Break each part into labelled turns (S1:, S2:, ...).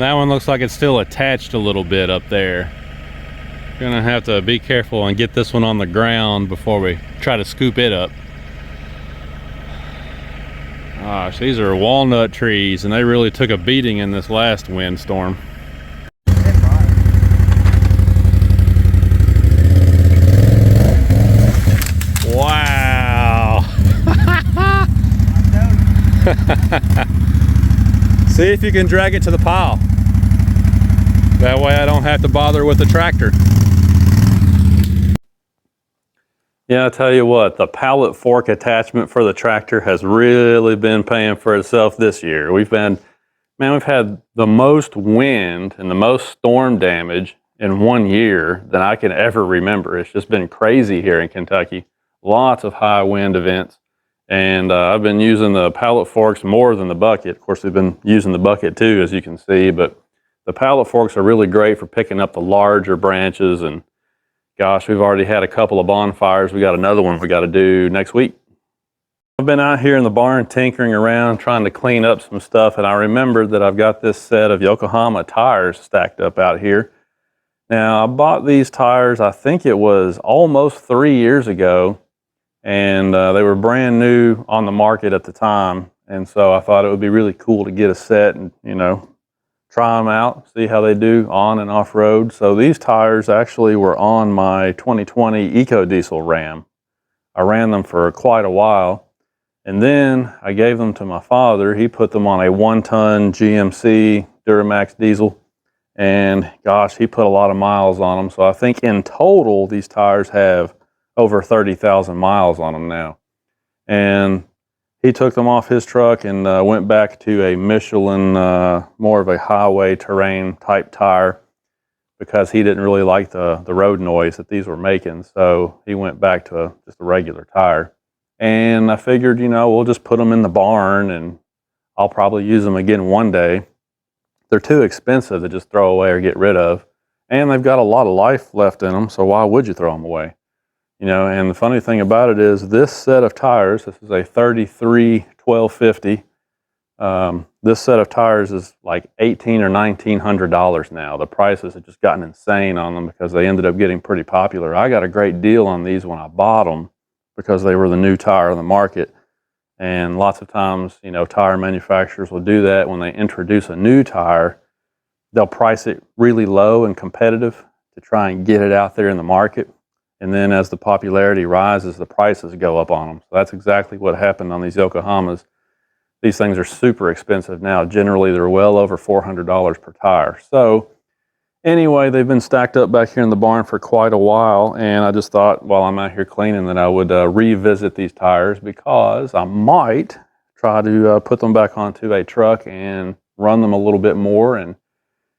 S1: That one looks like it's still attached a little bit up there. Gonna have to be careful and get this one on the ground before we try to scoop it up. Gosh, these are walnut trees and they really took a beating in this last windstorm. Wow. See if you can drag it to the pile. That way I don't have to bother with the tractor. Yeah, I'll tell you what, the pallet fork attachment for the tractor has really been paying for itself this year. We've had the most wind and the most storm damage in 1 year than I can ever remember. It's just been crazy here in Kentucky. Lots of high wind events. And I've been using the pallet forks more than the bucket. Of course, we've been using the bucket too, as you can see, but the pallet forks are really great for picking up the larger branches. And gosh, we've already had a couple of bonfires. We got another one we got to do next week. I've been out here in the barn tinkering around, trying to clean up some stuff, and I remembered that I've got this set of Yokohama tires stacked up out here. Now, I bought these tires, I think it was almost 3 years ago, and they were brand new on the market at the time, and so I thought it would be really cool to get a set and, you know, try them out, see how they do on and off road. So these tires actually were on my 2020 EcoDiesel Ram. I ran them for quite a while, and then I gave them to my father. He put them on a 1-ton GMC Duramax diesel, and gosh, he put a lot of miles on them. So I think in total these tires have over 30,000 miles on them now. And he took them off his truck and went back to a Michelin, more of a highway terrain type tire, because he didn't really like the road noise that these were making. So he went back to just a regular tire. And I figured, you know, we'll just put them in the barn and I'll probably use them again one day. They're too expensive to just throw away or get rid of. And they've got a lot of life left in them, so why would you throw them away? You know, and the funny thing about it is this set of tires, this is a 33 1250. This set of tires is like $1,800 or $1,900 now. The prices have just gotten insane on them because they ended up getting pretty popular. I got a great deal on these when I bought them because they were the new tire on the market. And lots of times, you know, tire manufacturers will do that when they introduce a new tire. They'll price it really low and competitive to try and get it out there in the market. And then as the popularity rises, the prices go up on them. So that's exactly what happened on these Yokohamas. These things are super expensive now. Generally, they're well over $400 per tire. So anyway, they've been stacked up back here in the barn for quite a while. And I just thought while I'm out here cleaning that I would revisit these tires, because I might try to put them back onto a truck and run them a little bit more and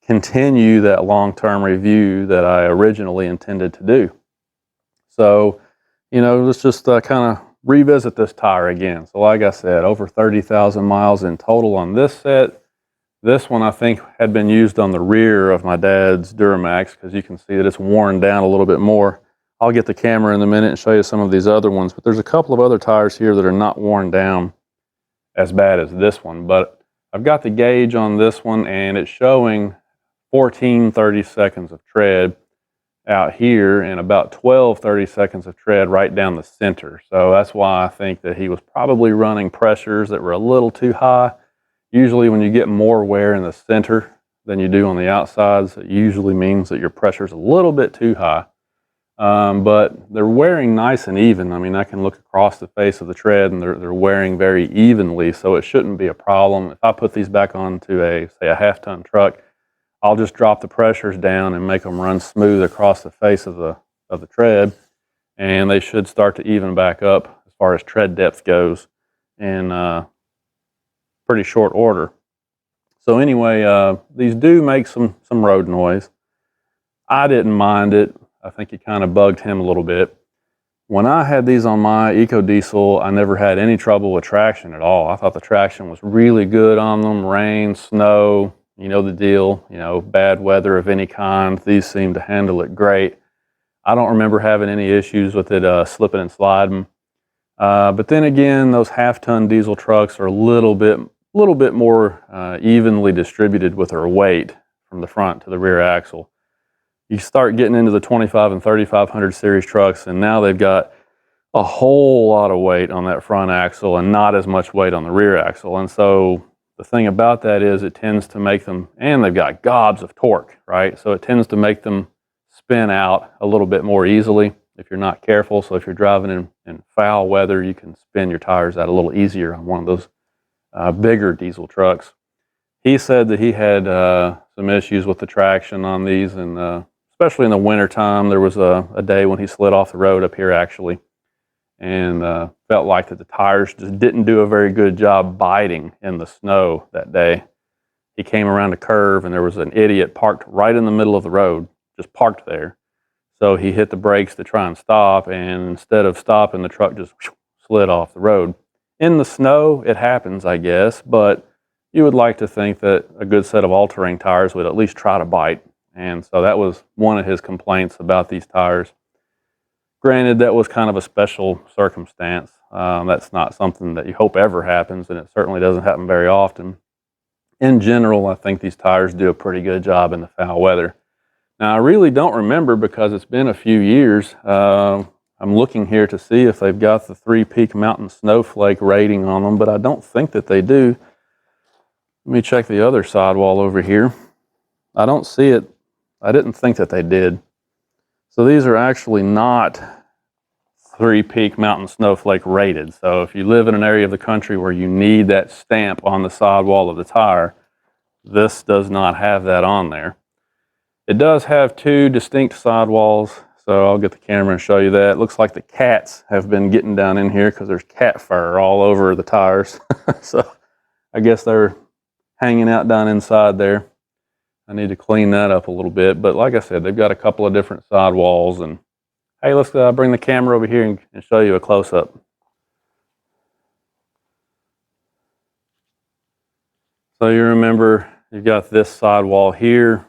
S1: continue that long-term review that I originally intended to do. So, you know, let's just kind of revisit this tire again. So like I said, over 30,000 miles in total on this set. This one I think had been used on the rear of my dad's Duramax, because you can see that it's worn down a little bit more. I'll get the camera in a minute and show you some of these other ones, but there's a couple of other tires here that are not worn down as bad as this one. But I've got the gauge on this one and it's showing 14 30 seconds of tread out here and about 12 30 seconds of tread right down the center. So that's why I think that he was probably running pressures that were a little too high. Usually when you get more wear in the center than you do on the outsides, it usually means that your pressure's a little bit too high. But they're wearing nice and even. I mean, I can look across the face of the tread and they're wearing very evenly, so it shouldn't be a problem. If I put these back onto say a half-ton truck, I'll just drop the pressures down and make them run smooth across the face of the tread, and they should start to even back up as far as tread depth goes in pretty short order. So anyway, these do make some road noise. I didn't mind it. I think it kind of bugged him a little bit. When I had these on my EcoDiesel, I never had any trouble with traction at all. I thought the traction was really good on them. Rain, snow, you know the deal, you know, bad weather of any kind. These seem to handle it great. I don't remember having any issues with it slipping and sliding. But then again, those half-ton diesel trucks are a little bit little bit more evenly distributed with their weight from the front to the rear axle. You start getting into the 25 and 3500 series trucks, and now they've got a whole lot of weight on that front axle and not as much weight on the rear axle. And so the thing about that is it tends to make them, and they've got gobs of torque, right? So it tends to make them spin out a little bit more easily if you're not careful. So if you're driving in foul weather, you can spin your tires out a little easier on one of those bigger diesel trucks. He said that he had some issues with the traction on these, and especially in the wintertime. There was a day when he slid off the road up here actually, and felt like that the tires just didn't do a very good job biting in the snow that day. He came around a curve and there was an idiot parked right in the middle of the road, just parked there. So he hit the brakes to try and stop, and instead of stopping, the truck just slid off the road. In the snow, it happens, I guess, but you would like to think that a good set of all-terrain tires would at least try to bite. And so that was one of his complaints about these tires. Granted, that was kind of a special circumstance. That's not something that you hope ever happens, and it certainly doesn't happen very often. In general, I think these tires do a pretty good job in the foul weather. Now, I really don't remember because it's been a few years. I'm looking here to see if they've got the 3 Peak Mountain Snowflake rating on them, but I don't think that they do. Let me check the other sidewall over here. I don't see it. I didn't think that they did. So these are actually not 3 Peak Mountain Snowflake rated. So if you live in an area of the country where you need that stamp on the sidewall of the tire, this does not have that on there. It does have 2 distinct sidewalls, so I'll get the camera and show you that. It looks like the cats have been getting down in here because there's cat fur all over the tires. So I guess they're hanging out down inside there. I need to clean that up a little bit, but like I said, they've got a couple of different sidewalls. And hey, let's bring the camera over here and show you a close-up. So you remember you've got this sidewall here,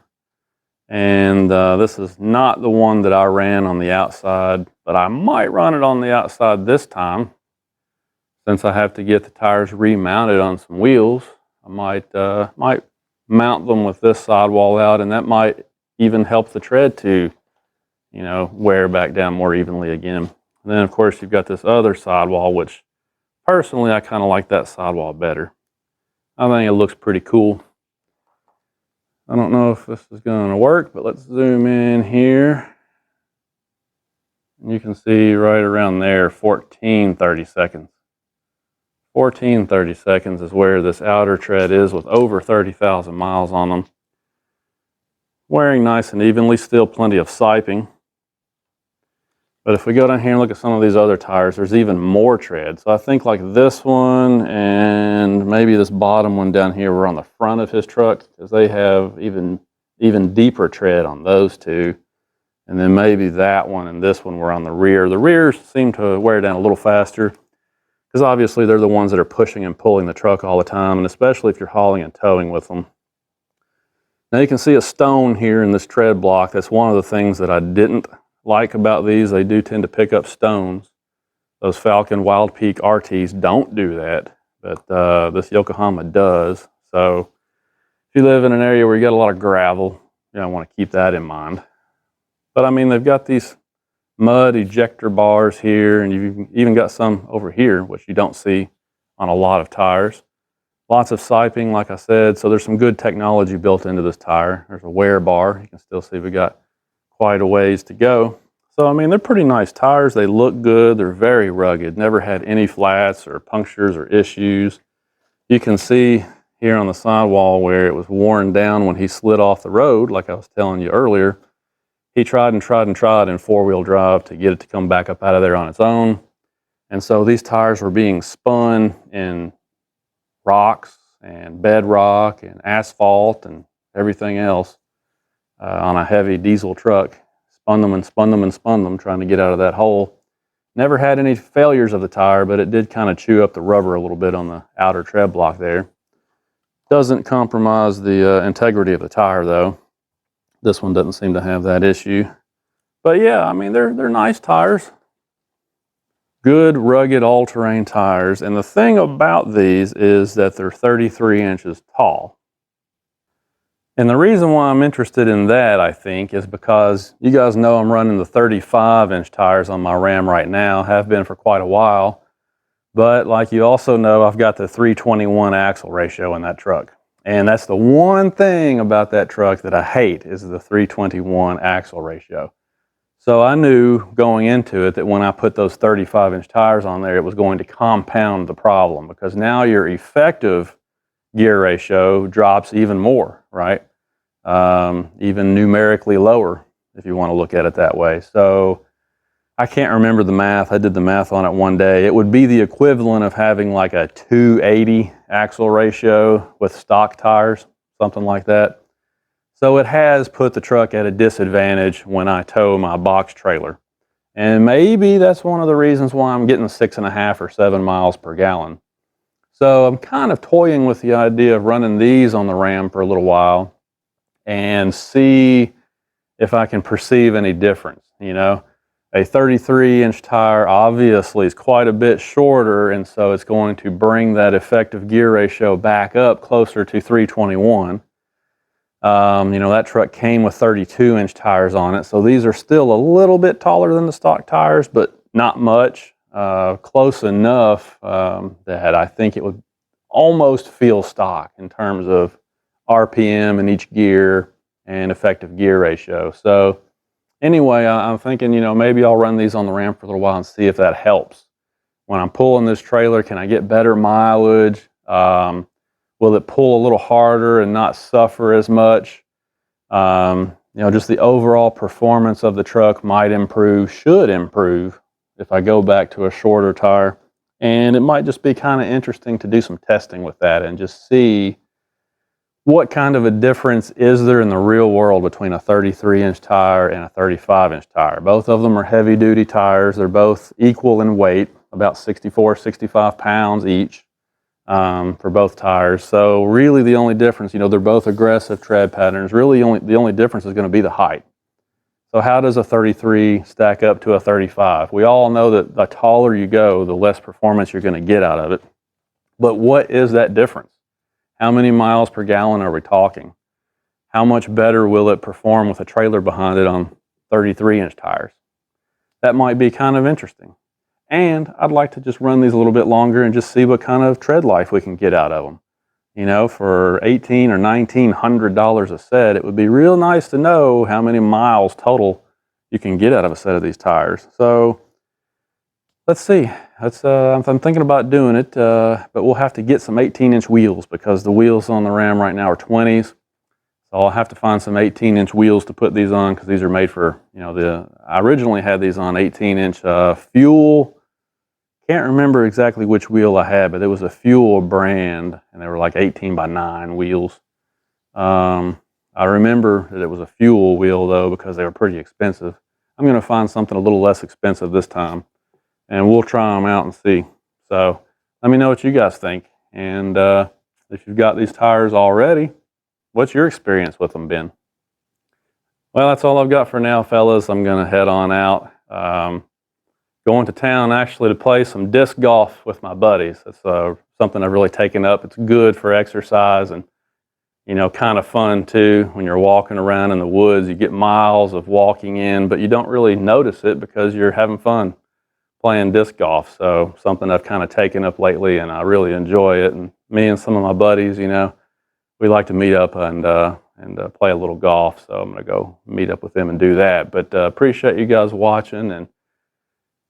S1: and this is not the one that I ran on the outside, but I might run it on the outside this time. Since I have to get the tires remounted on some wheels, I might mount them with this sidewall out, and that might even help the tread to, you know, wear back down more evenly again. And then of course you've got this other sidewall, which personally I kind of like that sidewall better. I think it looks pretty cool. I don't know if this is going to work, but let's zoom in here. And you can see right around there, 1430 seconds. 1430 seconds is where this outer tread is with over 30,000 miles on them. Wearing nice and evenly, still plenty of siping. But if we go down here and look at some of these other tires, there's even more tread. So I think like this one and maybe this bottom one down here were on the front of his truck, because they have even deeper tread on those 2. And then maybe that one and this one were on the rear. The rears seem to wear down a little faster, because obviously they're the ones that are pushing and pulling the truck all the time, and especially if you're hauling and towing with them. Now you can see a stone here in this tread block. That's one of the things that I didn't like about these. They do tend to pick up stones. Those Falcon Wild Peak RTs don't do that, but this Yokohama does. So if you live in an area where you got a lot of gravel, you don't want to keep that in mind. But I mean, they've got these mud ejector bars here, and you've even got some over here, which you don't see on a lot of tires. Lots of siping, like I said, so there's some good technology built into this tire. There's a wear bar. You can still see we got quite a ways to go. So I mean, they're pretty nice tires. They look good. They're very rugged. Never had any flats or punctures or issues. You can see here on the sidewall where it was worn down when he slid off the road, like I was telling you earlier. He tried and tried and tried in 4-wheel drive to get it to come back up out of there on its own. And so these tires were being spun in rocks and bedrock and asphalt and everything else on a heavy diesel truck. Spun them and spun them and spun them, trying to get out of that hole. Never had any failures of the tire, but it did kind of chew up the rubber a little bit on the outer tread block there. Doesn't compromise the integrity of the tire though. This one doesn't seem to have that issue. But yeah, I mean, they're nice tires. good, rugged, all-terrain tires. And the thing about these is that they're 33 inches tall. And the reason why I'm interested in that, I think, is because you guys know I'm running the 35-inch tires on my Ram right now, have been for quite a while. But like you also know, I've got the 321 axle ratio in that truck. And that's the one thing about that truck that I hate, is the 321 axle ratio. So I knew going into it that when I put those 35-inch tires on there, it was going to compound the problem, because now your effective gear ratio drops even more, right? Even numerically lower, if you want to look at it that way. So I can't remember the math. I did the math on it one day. It would be the equivalent of having like a 280 axle ratio with stock tires, something like that. So it has put the truck at a disadvantage when I tow my box trailer. And maybe that's one of the reasons why I'm getting 6.5 or 7 miles per gallon. So I'm kind of toying with the idea of running these on the Ram for a little while and see if I can perceive any difference. You know, a 33-inch tire obviously is quite a bit shorter, and so it's going to bring that effective gear ratio back up closer to 321. You know, that truck came with 32-inch tires on it, so these are still a little bit taller than the stock tires, but not much. Close enough that I think it would almost feel stock in terms of RPM in each gear and effective gear ratio. So anyway, I'm thinking, you know, maybe I'll run these on the Ram for a little while and see if that helps. When I'm pulling this trailer, can I get better mileage? Will it pull a little harder and not suffer as much? You know, just the overall performance of the truck might improve, should improve, if I go back to a shorter tire. And it might just be kind of interesting to do some testing with that and just see what kind of a difference is there in the real world between a 33-inch tire and a 35-inch tire. Both of them are heavy-duty tires. They're both equal in weight, about 64, 65 pounds each. For both tires. So really the only difference, you know, they're both aggressive tread patterns. Really the only difference is going to be the height. So how does a 33 stack up to a 35? We all know that the taller you go, the less performance you're going to get out of it. But what is that difference? How many miles per gallon are we talking? How much better will it perform with a trailer behind it on 33-inch tires? That might be kind of interesting. And I'd like to just run these a little bit longer and just see what kind of tread life we can get out of them. You know, for $1,800 or $1,900 a set, it would be real nice to know how many miles total you can get out of a set of these tires. So let's see. I'm thinking about doing it, but we'll have to get some 18-inch wheels, because the wheels on the Ram right now are 20s. So I'll have to find some 18-inch wheels to put these on, because these are made for, you know, I originally had these on 18-inch fuel. Can't remember exactly which wheel I had, but it was a fuel brand, and they were like 18x9 wheels. I remember that it was a fuel wheel, though, because they were pretty expensive. I'm going to find something a little less expensive this time, and we'll try them out and see. So let me know what you guys think. And if you've got these tires already, what's your experience with them been? Well, that's all I've got for now, fellas. I'm going to head on out. Going to town actually to play some disc golf with my buddies. It's something I've really taken up. It's good for exercise and, you know, kind of fun too. When you're walking around in the woods, you get miles of walking in, but you don't really notice it because you're having fun playing disc golf. So something I've kind of taken up lately, and I really enjoy it. And me and some of my buddies, you know, we like to meet up and play a little golf. So I'm going to go meet up with them and do that. But appreciate you guys watching, and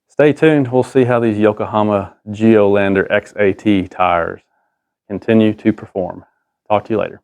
S1: stay tuned. We'll see how these Yokohama Geolandar XAT tires continue to perform. Talk to you later.